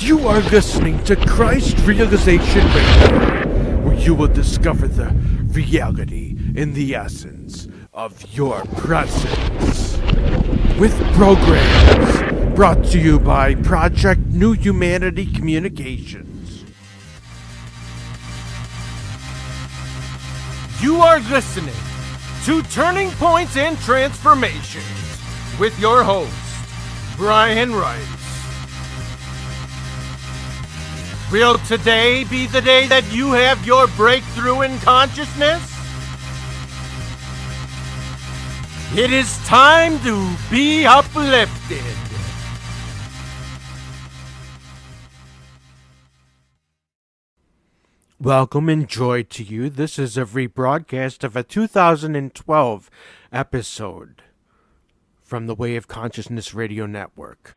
You are listening to Christ Realization Radio, where you will discover the reality in the essence of your presence. With programs brought to you by Project New Humanity Communications. You are listening to Turning Points and Transformations with your host, Bryan Rice. Will today be the day that you have your breakthrough in consciousness? It is time to be uplifted. Welcome and joy to you. This is a rebroadcast of a 2012 episode from the Way of Consciousness Radio Network.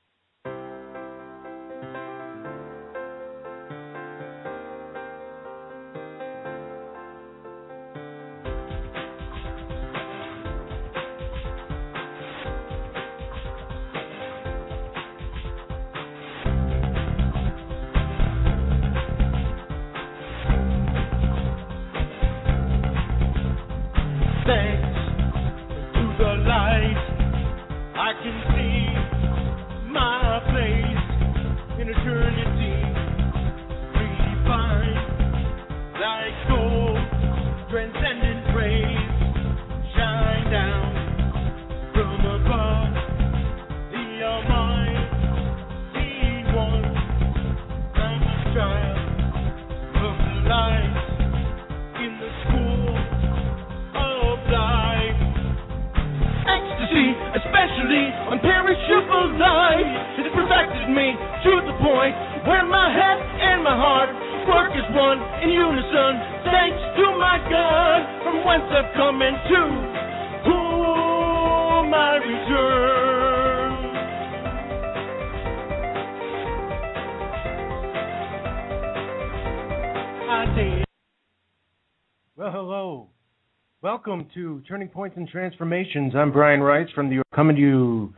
Well, hello. Welcome to Turning Points and Transformations. I'm Bryan Rice coming to you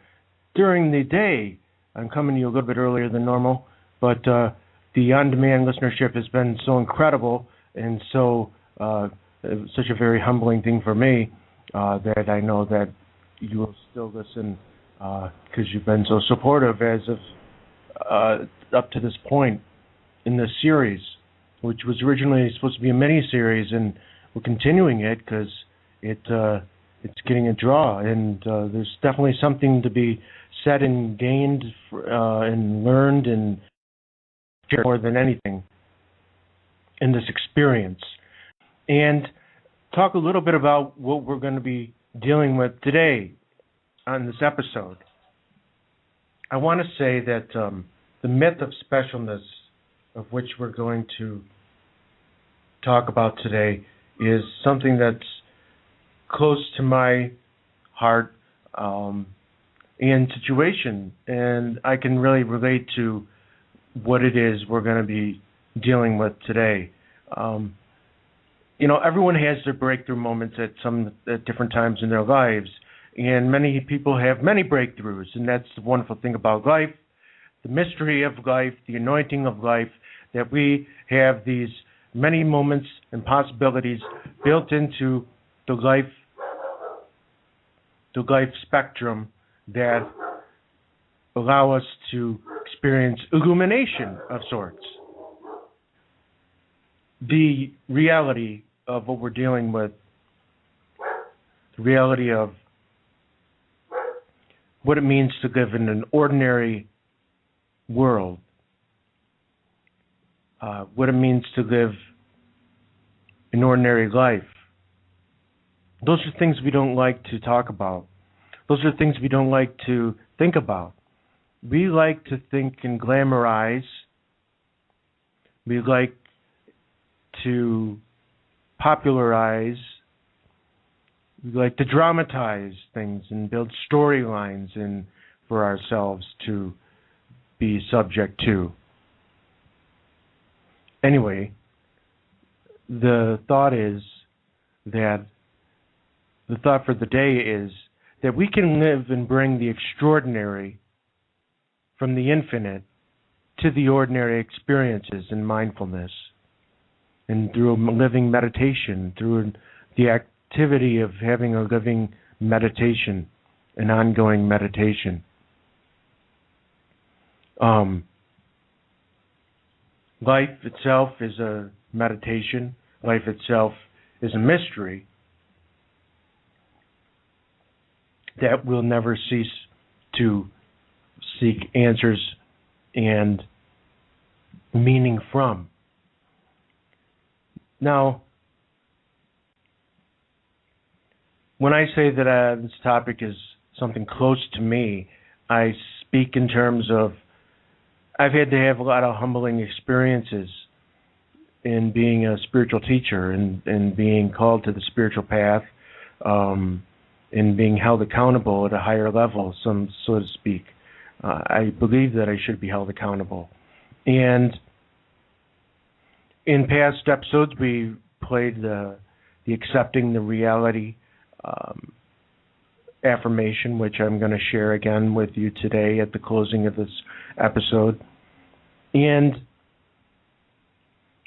during the day. I'm coming to you a little bit earlier than normal, but the on-demand listenership has been so incredible and so such a very humbling thing for me that I know that you will still listen because you've been so supportive as of up to this point in this series, which was originally supposed to be a mini-series, and we're continuing it because it's getting a draw, and there's definitely something to be said and gained and learned and shared more than anything in this experience. And talk a little bit about what we're going to be dealing with today on this episode. I want to say that the myth of specialness, of which we're going to talk about today, is something that's close to my heart and situation, and I can really relate to what it is we're going to be dealing with today. Everyone has their breakthrough moments at different times in their lives, and many people have many breakthroughs, and that's the wonderful thing about life, the mystery of life, the anointing of life, that we have these many moments and possibilities built into the life spectrum that allow us to experience illumination of sorts. The reality of what we're dealing with, the reality of what it means to live in an ordinary world, what it means to live an ordinary life. Those are things we don't like to talk about. Those are things we don't like to think about. We like to think and glamorize. We like to popularize. We like to dramatize things and build storylines for ourselves to be subject to. Anyway, the thought for the day is that we can live and bring the extraordinary from the infinite to the ordinary experiences in mindfulness, and through living meditation, through the activity of having a living meditation, an ongoing meditation. Life itself is a meditation. Life itself is a mystery that will never cease to seek answers and meaning from. Now, when I say that this topic is something close to me, I speak in terms of I've had to have a lot of humbling experiences in being a spiritual teacher and being called to the spiritual path, and being held accountable at a higher level, so to speak. I believe that I should be held accountable. And in past episodes, we played the accepting the reality affirmation, which I'm going to share again with you today at the closing of this episode. And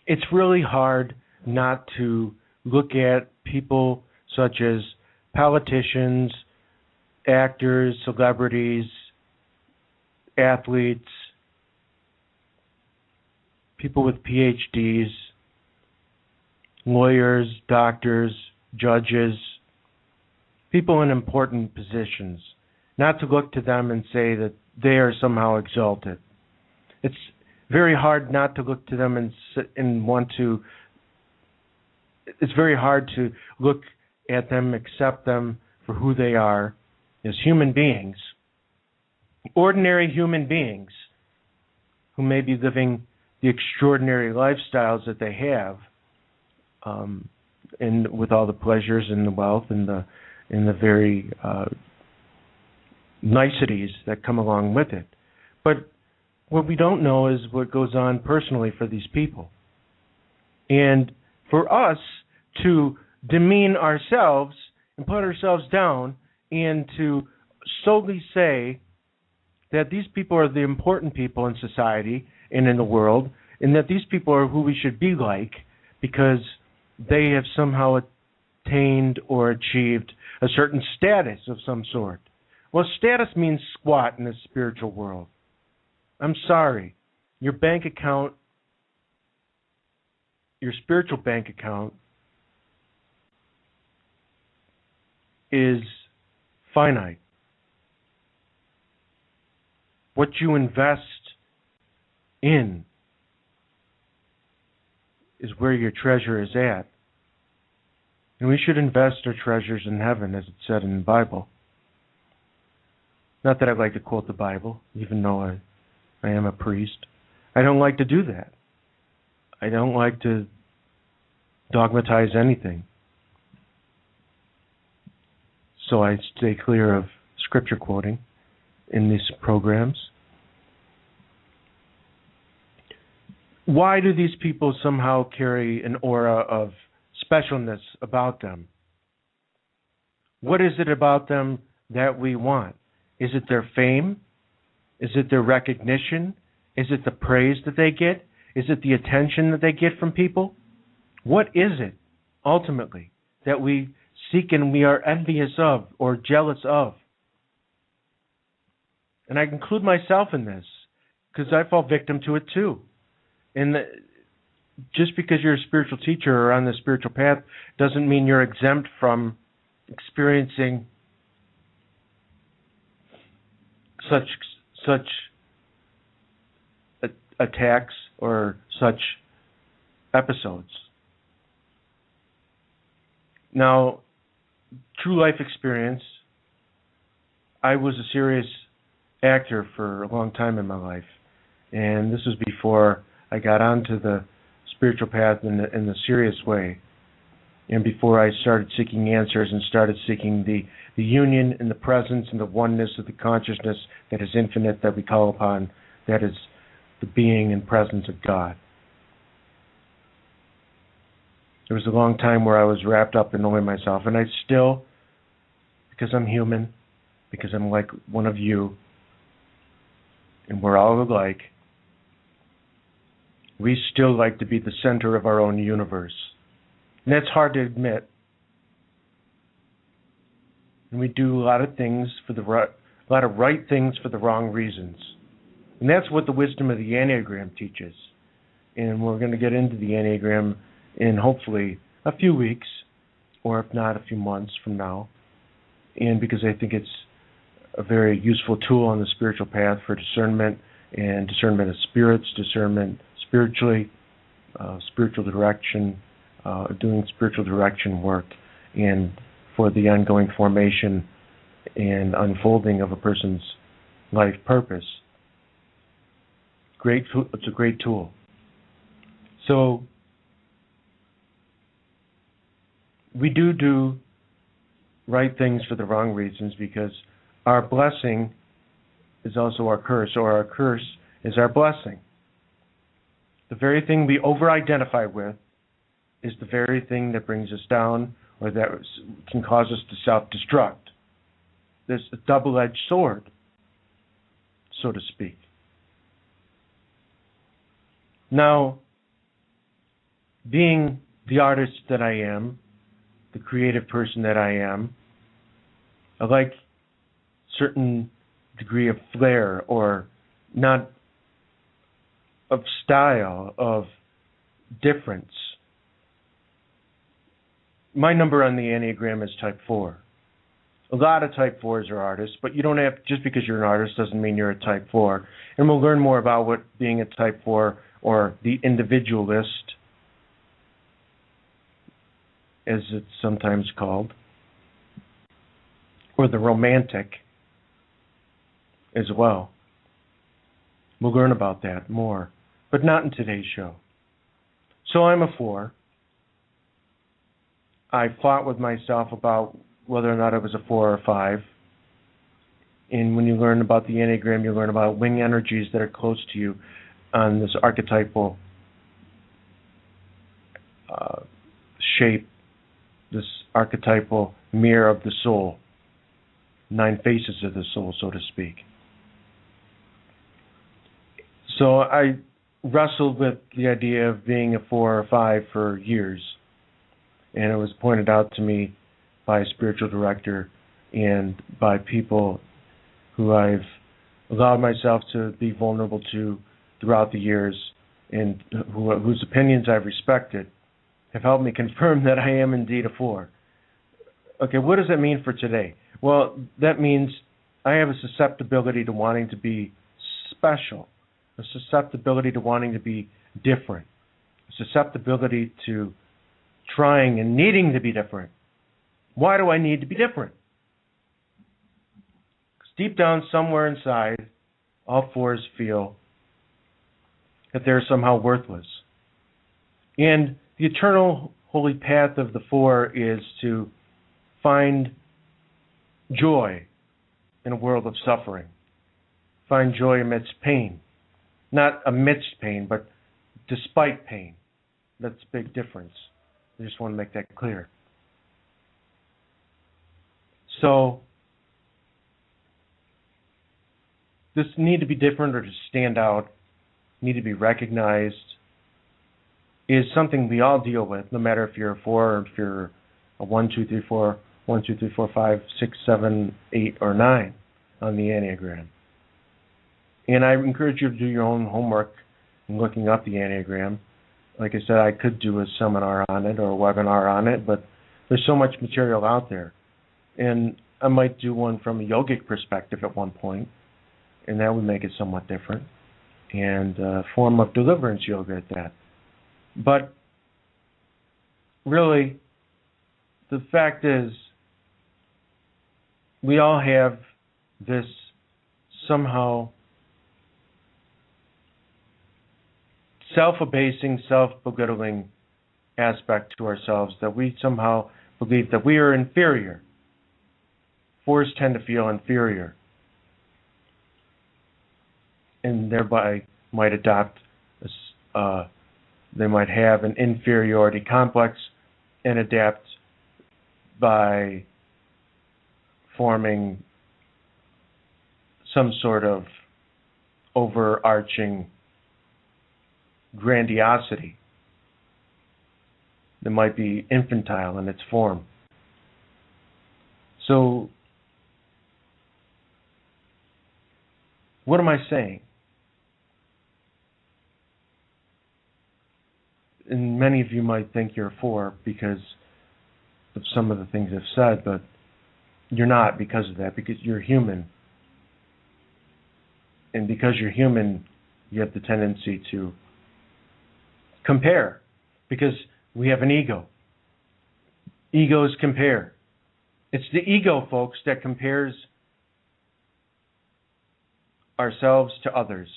it's really hard not to look at people such as politicians, actors, celebrities, athletes, people with PhDs, lawyers, doctors, judges, people in important positions, not to look to them and say that they are somehow exalted. It's very hard not to look to them and want to. It's very hard to look at them, accept them for who they are as human beings, ordinary human beings who may be living the extraordinary lifestyles that they have, and with all the pleasures and the wealth and the very niceties that come along with it. But what we don't know is what goes on personally for these people. And for us to demean ourselves and put ourselves down and to solely say that these people are the important people in society and in the world, and that these people are who we should be like because they have somehow attained or achieved a certain status of some sort. Well, status means squat in the spiritual world. I'm sorry. Your bank account, your spiritual bank account, is finite. What you invest in is where your treasure is at. And we should invest our treasures in heaven, as it said in the Bible. Not that I like to quote the Bible, even though I am a priest. I don't like to do that. I don't like to dogmatize anything. So I stay clear of scripture quoting in these programs. Why do these people somehow carry an aura of specialness about them? What is it about them that we want? Is it their fame? Is it their recognition? Is it the praise that they get? Is it the attention that they get from people? What is it, ultimately, that we seek and we are envious of or jealous of? And I include myself in this because I fall victim to it too. And just because you're a spiritual teacher or on the spiritual path doesn't mean you're exempt from experiencing such attacks or such episodes. Now, true life experience, I was a serious actor for a long time in my life. And this was before I got onto the spiritual path in the serious way. And before I started seeking answers and started seeking the union and the presence and the oneness of the consciousness that is infinite, that we call upon, that is the being and presence of God. There was a long time where I was wrapped up in knowing myself, and I still, because I'm human, because I'm like one of you, and we're all alike, we still like to be the center of our own universe. And that's hard to admit. And we do a lot of right things for the wrong reasons. And that's what the wisdom of the Enneagram teaches. And we're going to get into the Enneagram in hopefully a few weeks, or if not a few months from now. And because I think it's a very useful tool on the spiritual path for discernment, and discernment of spirits, discernment spiritually, spiritual direction, doing spiritual direction work, and for the ongoing formation and unfolding of a person's life purpose. It's a great tool. So we do right things for the wrong reasons, because our blessing is also our curse, or our curse is our blessing. The very thing we over-identify with is the very thing that brings us down, or that can cause us to self-destruct. There's a double-edged sword, so to speak. Now, being the artist that I am, the creative person that I am, I like certain degree of flair, or not of style, of difference. My number on the Enneagram is type 4. A lot of type 4s are artists, but you don't have, just because you're an artist doesn't mean you're a type 4. And we'll learn more about what being a type 4, or the individualist, as it's sometimes called, or the romantic as well. We'll learn about that more, but not in today's show. So I'm a 4. I fought with myself about whether or not I was a 4 or 5. And when you learn about the Enneagram, you learn about wing energies that are close to you on this archetypal shape, this archetypal mirror of the soul, 9 faces of the soul, so to speak. So I wrestled with the idea of being a 4 or 5 for years, and it was pointed out to me by a spiritual director and by people who I've allowed myself to be vulnerable to throughout the years, and whose opinions I've respected, have helped me confirm that I am indeed a 4. Okay, what does that mean for today? Well, that means I have a susceptibility to wanting to be special, a susceptibility to wanting to be different, a susceptibility to trying and needing to be different. Why do I need to be different? Because deep down, somewhere inside, all 4s feel that they're somehow worthless. And the eternal holy path of the 4 is to find joy in a world of suffering. Find joy amidst pain. Not amidst pain, but despite pain. That's a big difference. I just want to make that clear. So, this need to be different, or to stand out, need to be recognized, is something we all deal with, no matter if you're a 4 or if you're a 1, 2, 3, 4, 1, 2, 3, 4, 5, 6, 7, 8, or 9 on the Enneagram. And I encourage you to do your own homework in looking up the Enneagram. Like I said, I could do a seminar on it or a webinar on it, but there's so much material out there. And I might do one from a yogic perspective at one point, and that would make it somewhat different. And a form of deliverance yoga at that. But really, the fact is, we all have this somehow self-abasing, self-belittling aspect to ourselves, that we somehow believe that we are inferior. 4s tend to feel inferior, and thereby might adopt they might have an inferiority complex and adapt by forming some sort of overarching grandiosity. It might be infantile in its form. So, what am I saying? And many of you might think you're for because of some of the things I've said, but you're not because of that, because you're human. And because you're human, you have the tendency to compare, because we have an ego. Egos compare. It's the ego, folks, that compares ourselves to others,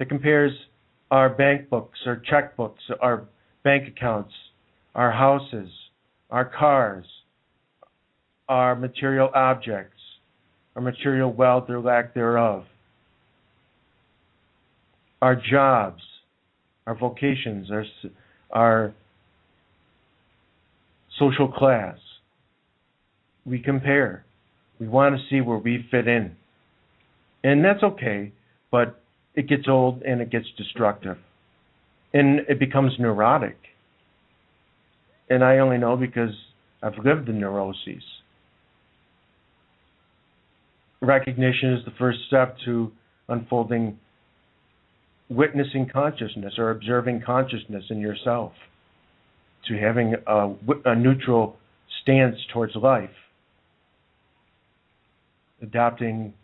that compares our bank books, our checkbooks, our bank accounts, our houses, our cars, our material objects, our material wealth or lack thereof, our jobs, our vocations, our social class. We compare. We want to see where we fit in. And that's okay, but it gets old and it gets destructive. And it becomes neurotic. And I only know because I've lived the neuroses. Recognition is the first step to unfolding witnessing consciousness or observing consciousness in yourself, to having a neutral stance towards life, adopting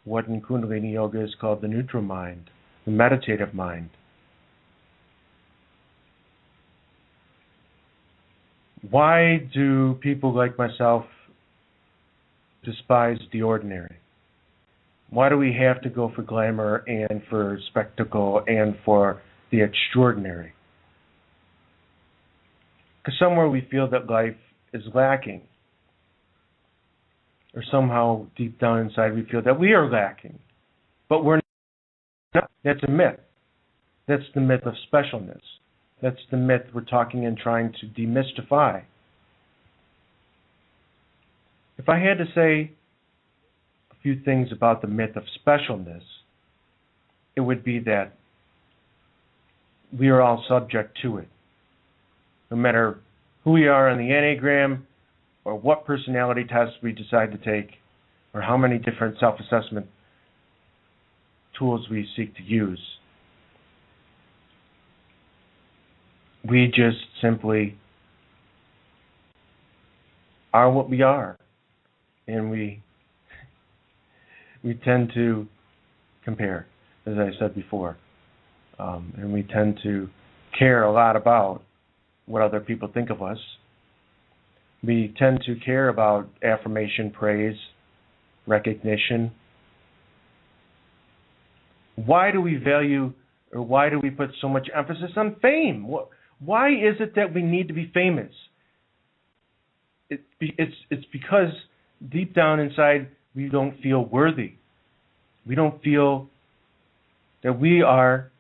what in Kundalini Yoga is called the neutral mind, the meditative mind. Why do people like myself despise the ordinary? Why do we have to go for glamour and for spectacle and for the extraordinary? Because somewhere we feel that life is lacking. Or somehow deep down inside we feel that we are lacking. But we're not. That's a myth. That's the myth of specialness. That's the myth we're talking and trying to demystify. If I had to say a few things about the myth of specialness, it would be that we are all subject to it. No matter who we are on the Enneagram, or what personality tests we decide to take, or how many different self-assessment tools we seek to use. We just simply are what we are. And we tend to compare, as I said before. And we tend to care a lot about what other people think of us. We tend to care about affirmation, praise, recognition. Why do we value, or why do we put so much emphasis on fame? Why is it that we need to be famous? It's because deep down inside we don't feel worthy. We don't feel that we are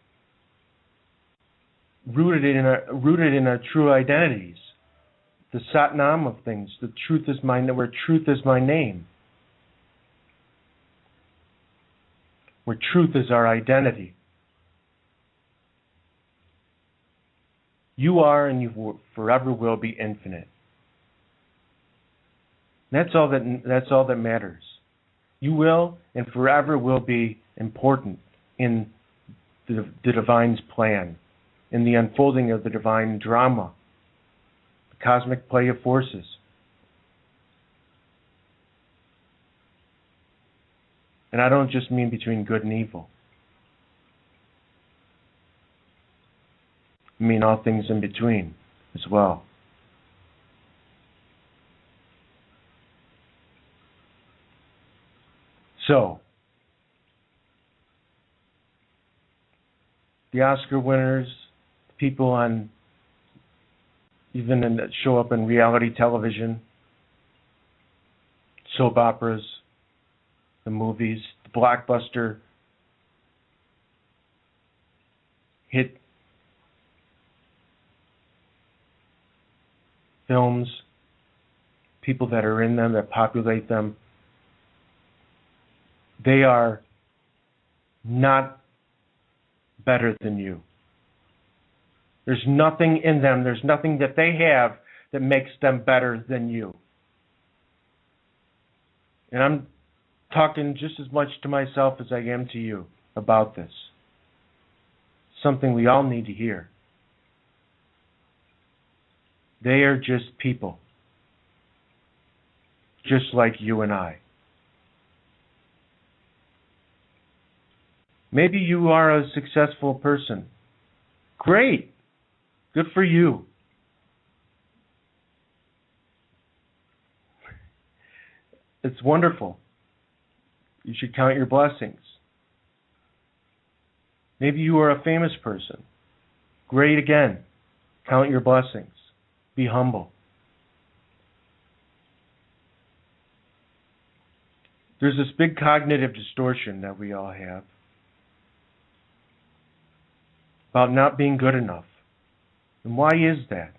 rooted in our true identities. The Satnam of things. The truth is where truth is my name. Where truth is our identity. You are and you forever will be infinite. That's all that matters. You will and forever will be important in the divine's plan, in the unfolding of the divine drama. Cosmic play of forces. And I don't just mean between good and evil. I mean all things in between as well. So, the Oscar winners, people on even that show up in reality television, soap operas, the movies, the blockbuster hit films, people that are in them, that populate them, they are not better than you. There's nothing in them, there's nothing that they have that makes them better than you. And I'm talking just as much to myself as I am to you about this. Something we all need to hear. They are just people. Just like you and I. Maybe you are a successful person. Great. Good for you. It's wonderful. You should count your blessings. Maybe you are a famous person. Great again. Count your blessings. Be humble. There's this big cognitive distortion that we all have about not being good enough. And why is that?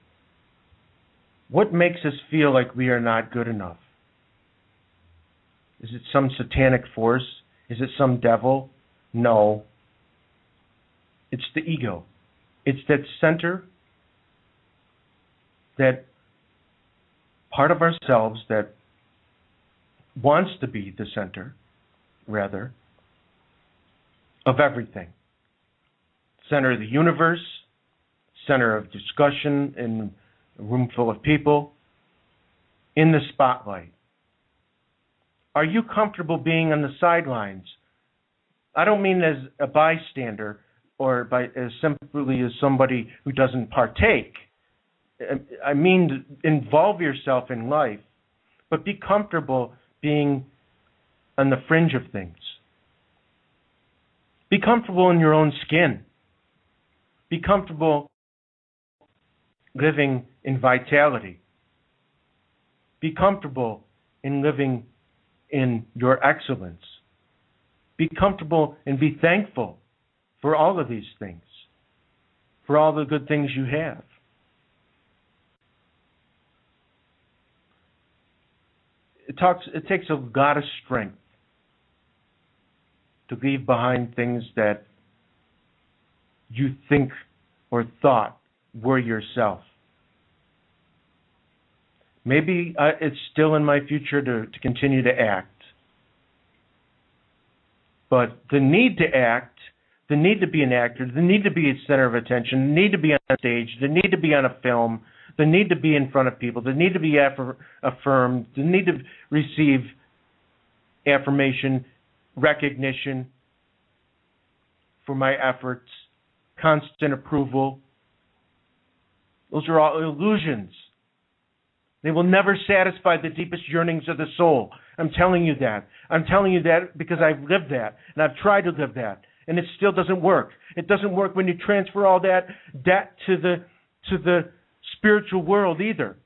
What makes us feel like we are not good enough? Is it some satanic force? Is it some devil? No. It's the ego. It's that center, that part of ourselves that wants to be the center, rather, of everything. Center of the universe, center of discussion in a room full of people, in the spotlight. Are you comfortable being on the sidelines? I don't mean as a bystander or as simply as somebody who doesn't partake. I mean involve yourself in life, but be comfortable being on the fringe of things. Be comfortable in your own skin. Be comfortable living in vitality. Be comfortable in living in your excellence. Be comfortable and be thankful for all of these things, for all the good things you have. It takes a lot of strength to leave behind things that you think or thought were yourself. Maybe it's still in my future to continue to act. But the need to act, the need to be an actor, the need to be a center of attention, the need to be on stage, the need to be on a film, the need to be in front of people, the need to be affirmed, the need to receive affirmation, recognition for my efforts, constant approval. Those are all illusions. They will never satisfy the deepest yearnings of the soul. I'm telling you that. I'm telling you that because I've lived that, and I've tried to live that, and it still doesn't work. It doesn't work when you transfer all that to the spiritual world either,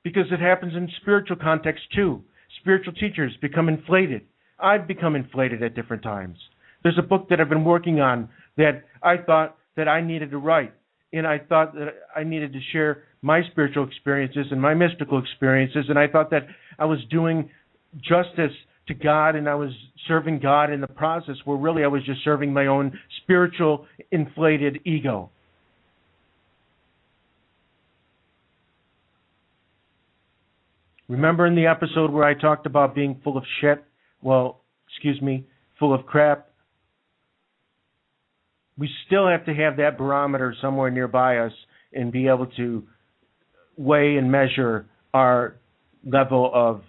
because it happens in spiritual context too. Spiritual teachers become inflated. I've become inflated at different times. There's a book that I've been working on that I thought that I needed to write, and I thought that I needed to share my spiritual experiences and my mystical experiences, and I thought that I was doing justice to God and I was serving God in the process, where really I was just serving my own spiritual inflated ego. Remember in the episode where I talked about being full of shit? Full of crap? We still have to have that barometer somewhere nearby us and be able to weigh and measure our level of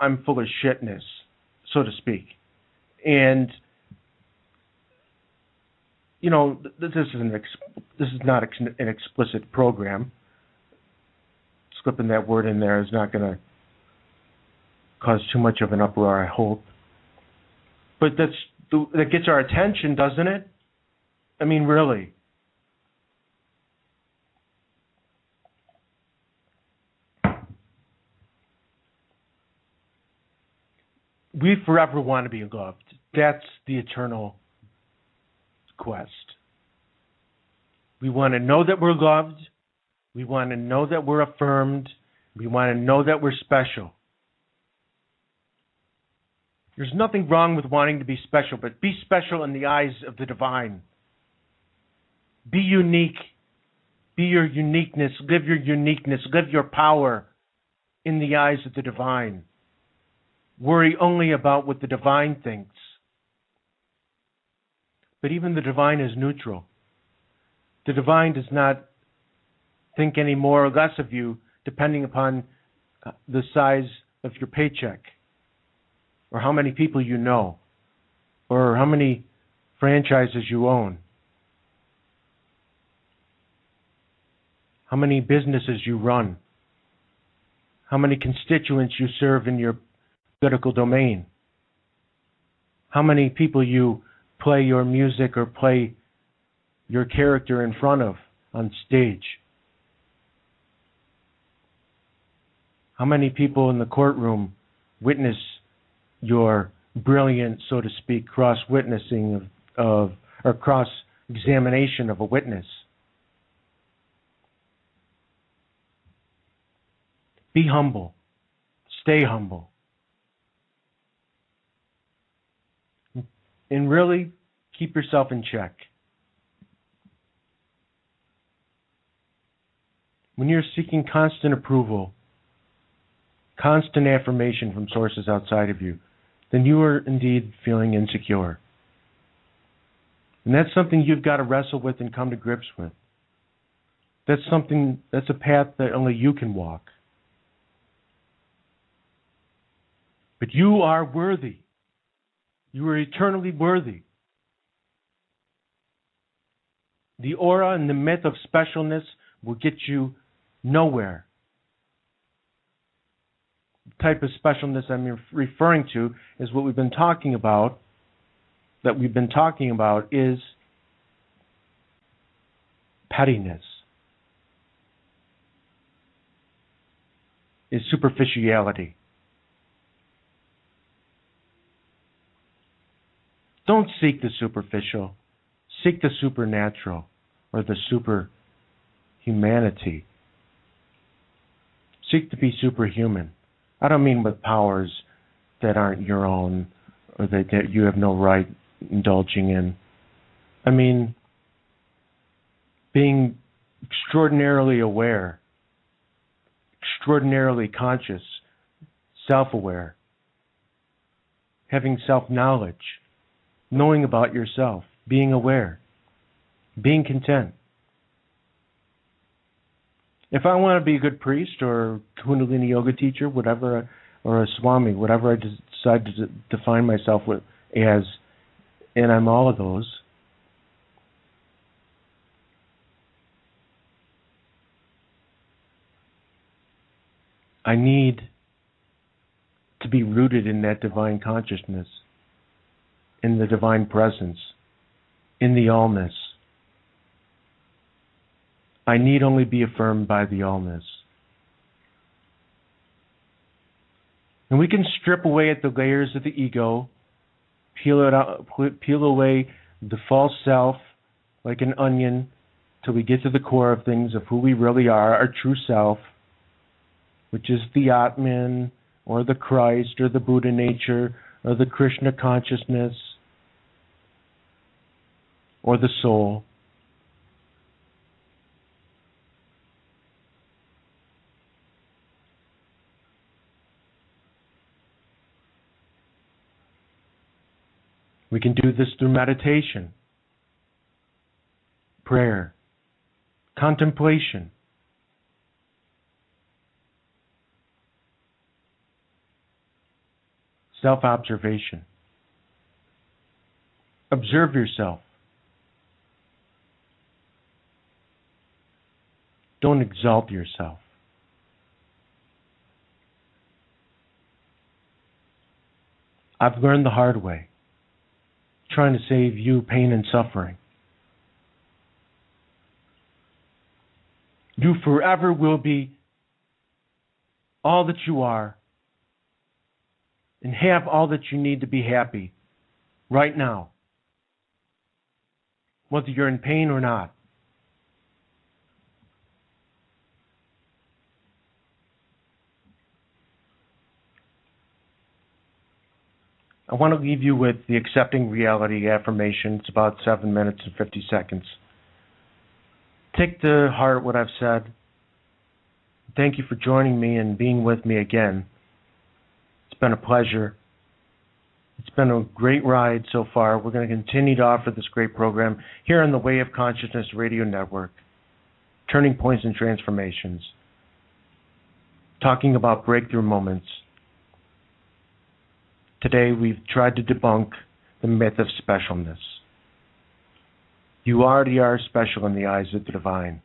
I'm full of shitness, so to speak. And, you know, this is not an explicit program. Slipping that word in there is not going to cause too much of an uproar, I hope. But that gets our attention, doesn't it? I mean, really. We forever want to be loved. That's the eternal quest. We want to know that we're loved. We want to know that we're affirmed. We want to know that we're special. There's nothing wrong with wanting to be special, but be special in the eyes of the divine. Be unique. Be your uniqueness. Live your uniqueness. Live your power in the eyes of the divine. Worry only about what the divine thinks. But even the divine is neutral. The divine does not think any more or less of you depending upon the size of your paycheck, or how many people you know, or how many franchises you own, how many businesses you run, how many constituents you serve in your political domain, how many people you play your music or play your character in front of on stage. How many people in the courtroom witness your brilliant, so to speak, cross-witnessing of or cross-examination of a witness? Be humble. Stay humble. And really keep yourself in check. When you're seeking constant approval, constant affirmation from sources outside of you, then you are indeed feeling insecure. And that's something you've got to wrestle with and come to grips with. That's a path that only you can walk. But you are worthy. You are eternally worthy. The aura and the myth of specialness will get you nowhere. The type of specialness I'm referring to is what we've been talking about. Is pettiness, is superficiality. Don't seek the superficial. Seek the supernatural or the superhumanity. Seek to be superhuman. I don't mean with powers that aren't your own or that you have no right indulging in. I mean being extraordinarily aware, extraordinarily conscious, self-aware, having self-knowledge, knowing about yourself, being aware, being content. If I want to be a good priest or Kundalini yoga teacher, whatever, or a Swami, whatever I decide to define myself as, and I'm all of those, I need to be rooted in that divine consciousness, in the divine presence, in the allness. I need only be affirmed by the allness. And we can strip away at the layers of the ego, peel away the false self like an onion till we get to the core of things, of who we really are, our true self, which is the Atman, or the Christ, or the Buddha nature, or the Krishna consciousness, or the soul. We can do this through meditation, prayer, contemplation, self-observation. Observe yourself. Don't exalt yourself. I've learned the hard way, trying to save you pain and suffering. You forever will be all that you are and have all that you need to be happy right now, whether you're in pain or not. I want to leave you with the accepting reality affirmation. It's about 7 minutes and 50 seconds. take to heart what I've said. Thank you for joining me and being with me again. It's been a pleasure. It's been a great ride so far. We're going to continue to offer this great program here on the Way of Consciousness Radio Network. Turning Points and Transformations. Talking about breakthrough moments. Today we've tried to debunk the myth of specialness. You already are special in the eyes of the divine.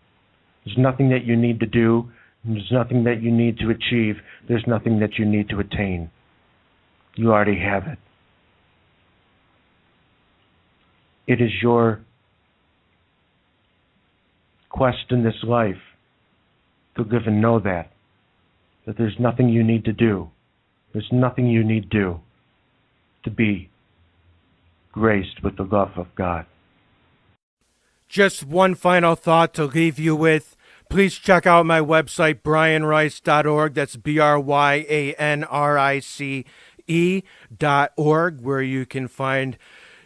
There's nothing that you need to do. There's nothing that you need to achieve. There's nothing that you need to attain. You already have it. It is your quest in this life to live and know that there's nothing you need to do. There's nothing you need to do to be graced with the love of God. Just one final thought to leave you with. Please check out my website, bryanrice.org. That's BRYANRICE.org, where you can find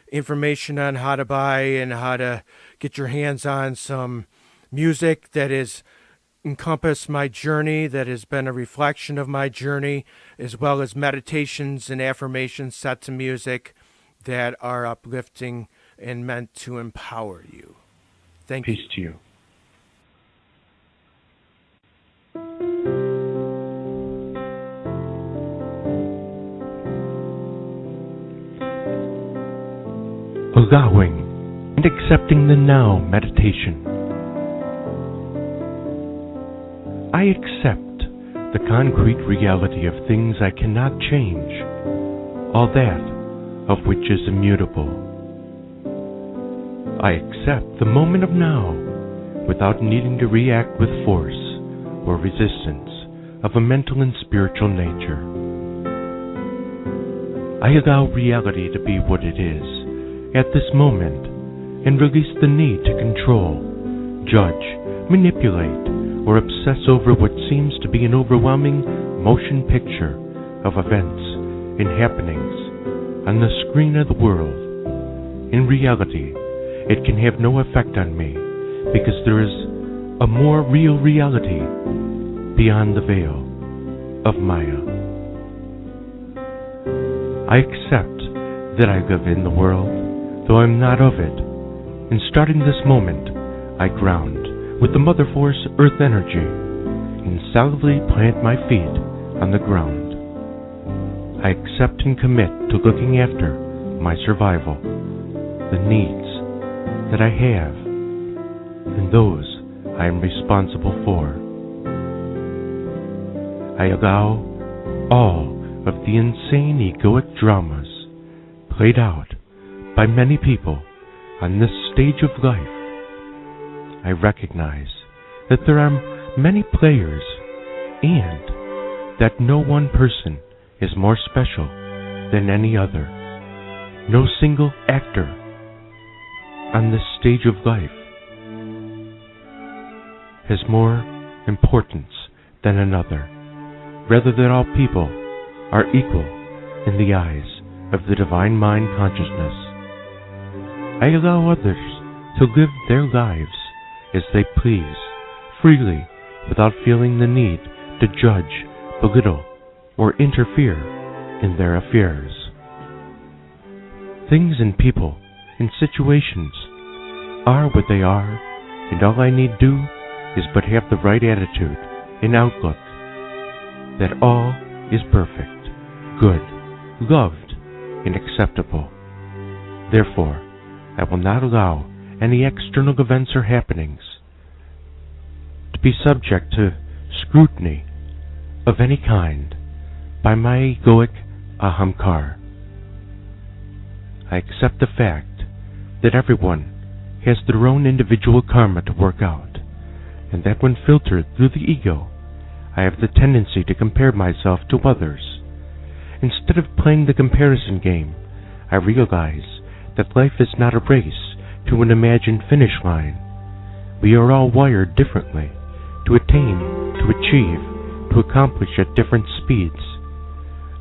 information on how to buy and how to get your hands on some music that has encompassed my journey, that has been a reflection of my journey, as well as meditations and affirmations set to music that are uplifting and meant to empower you. Thank you. Peace to you. Allowing and accepting the now meditation. I accept the concrete reality of things I cannot change, all that of which is immutable. I accept the moment of now without needing to react with force or resistance of a mental and spiritual nature. I allow reality to be what it is at this moment and release the need to control, judge, manipulate, or obsess over what seems to be an overwhelming motion picture of events and happenings on the screen of the world. In reality, it can have no effect on me because there is a more real reality beyond the veil of Maya. I accept that I live in the world, though I'm not of it, and starting this moment, I ground with the Mother Force Earth energy and solidly plant my feet on the ground. I accept and commit to looking after my survival, the needs that I have, and those I am responsible for. I allow all of the insane egoic dramas played out by many people on this stage of life. I recognize that there are many players and that no one person is more special than any other. No single actor on this stage of life has more importance than another. Rather, that all people are equal in the eyes of the divine mind consciousness. I allow others to live their lives as they please, freely, without feeling the need to judge, belittle, or interfere in their affairs. Things and people and situations are what they are, and all I need do is but have the right attitude and outlook that all is perfect, good, loved, and acceptable. Therefore, I will not allow any external events or happenings to be subject to scrutiny of any kind by my egoic ahamkar. I accept the fact that everyone has their own individual karma to work out, and that when filtered through the ego, I have the tendency to compare myself to others. Instead of playing the comparison game, I realize that life is not a race to an imagined finish line. We are all wired differently, to attain, to achieve, to accomplish at different speeds.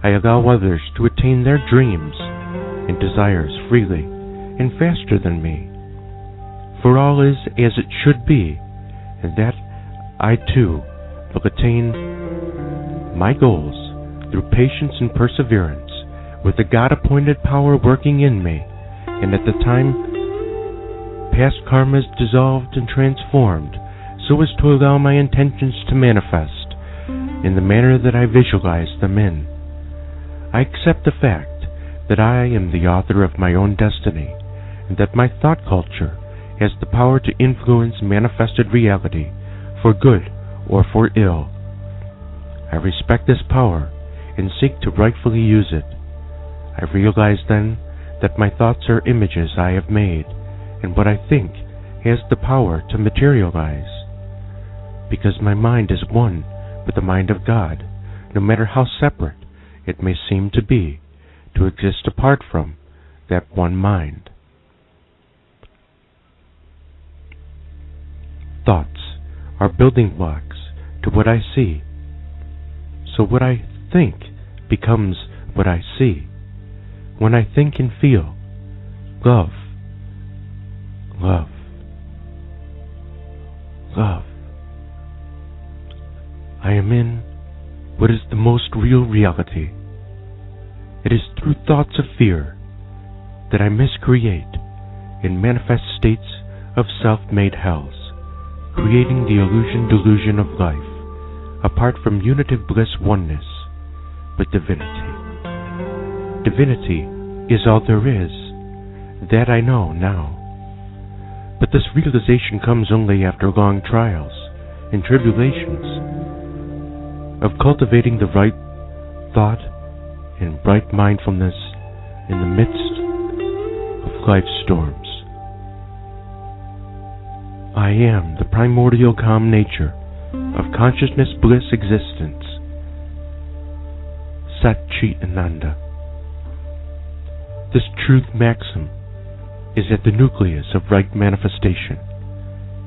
I allow others to attain their dreams and desires freely and faster than me. For all is as it should be and that I too will attain my goals through patience and perseverance, with the God-appointed power working in me, and at the time past karma is dissolved and transformed so as to allow my intentions to manifest in the manner that I visualize them in. I accept the fact that I am the author of my own destiny, and that my thought culture has the power to influence manifested reality for good or for ill. I respect this power and seek to rightfully use it. I realize then that my thoughts are images I have made, and what I think has the power to materialize. Because my mind is one with the mind of God, no matter how separate it may seem to be, to exist apart from that one mind. Thoughts are building blocks to what I see, so what I think becomes what I see. When I think and feel love, love, love, I am in what is the most real reality. It is through thoughts of fear that I miscreate and manifest states of self-made hells, creating the delusion of life, apart from unitive bliss oneness with divinity. Divinity is all there is. That I know now. But this realization comes only after long trials and tribulations of cultivating the right thought and bright mindfulness in the midst of life's storms. I am the primordial calm nature of consciousness bliss existence. Sat Chit Ananda. This truth maxim is at the nucleus of right manifestation.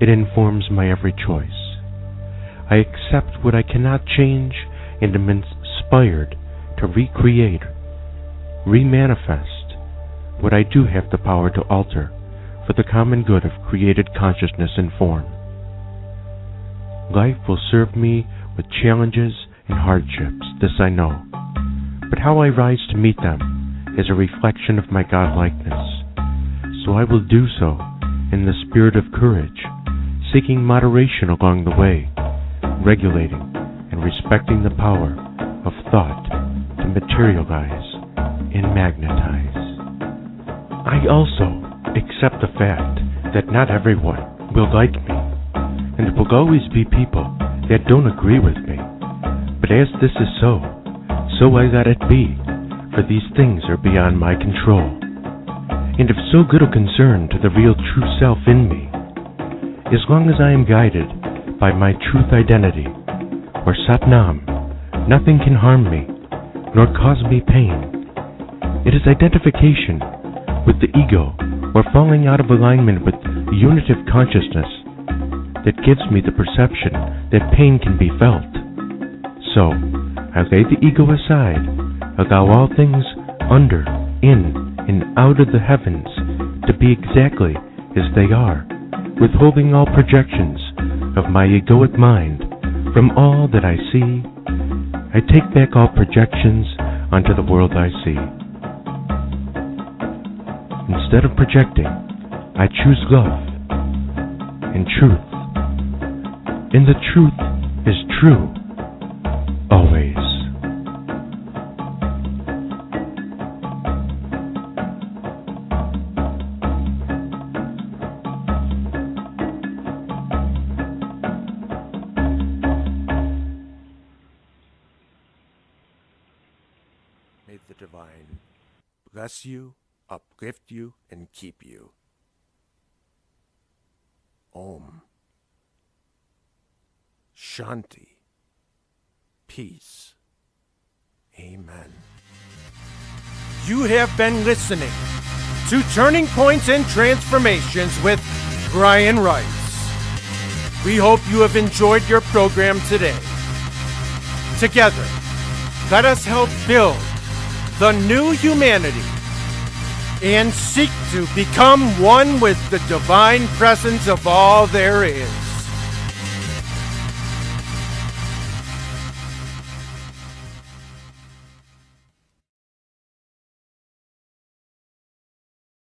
It informs my every choice. I accept what I cannot change and am inspired to recreate, remanifest what I do have the power to alter for the common good of created consciousness and form. Life will serve me with challenges and hardships, this I know, but how I rise to meet them is a reflection of my godlikeness. So I will do so in the spirit of courage, seeking moderation along the way, regulating and respecting the power of thought to materialize and magnetize. I also accept the fact that not everyone will like me, and there will always be people that don't agree with me. But as this is so I let it be, for these things are beyond my control, and of so little concern to the real true self in me. As long as I am guided by my truth identity, or Satnam, nothing can harm me, nor cause me pain. It is identification with the ego, or falling out of alignment with unitive consciousness, that gives me the perception that pain can be felt. So, I lay the ego aside, allow all things under, in, and out of the heavens to be exactly as they are, withholding all projections of my egoic mind from all that I see. I take back all projections onto the world I see. Instead of projecting, I choose love and truth. And the truth is true, always. May the divine bless you, uplift you, and keep you. Om. Shanti. Peace. Amen. You have been listening to Turning Points and Transformations with Bryan Rice. We hope you have enjoyed your program today. Together, let us help build the new humanity and seek to become one with the divine presence of all there is.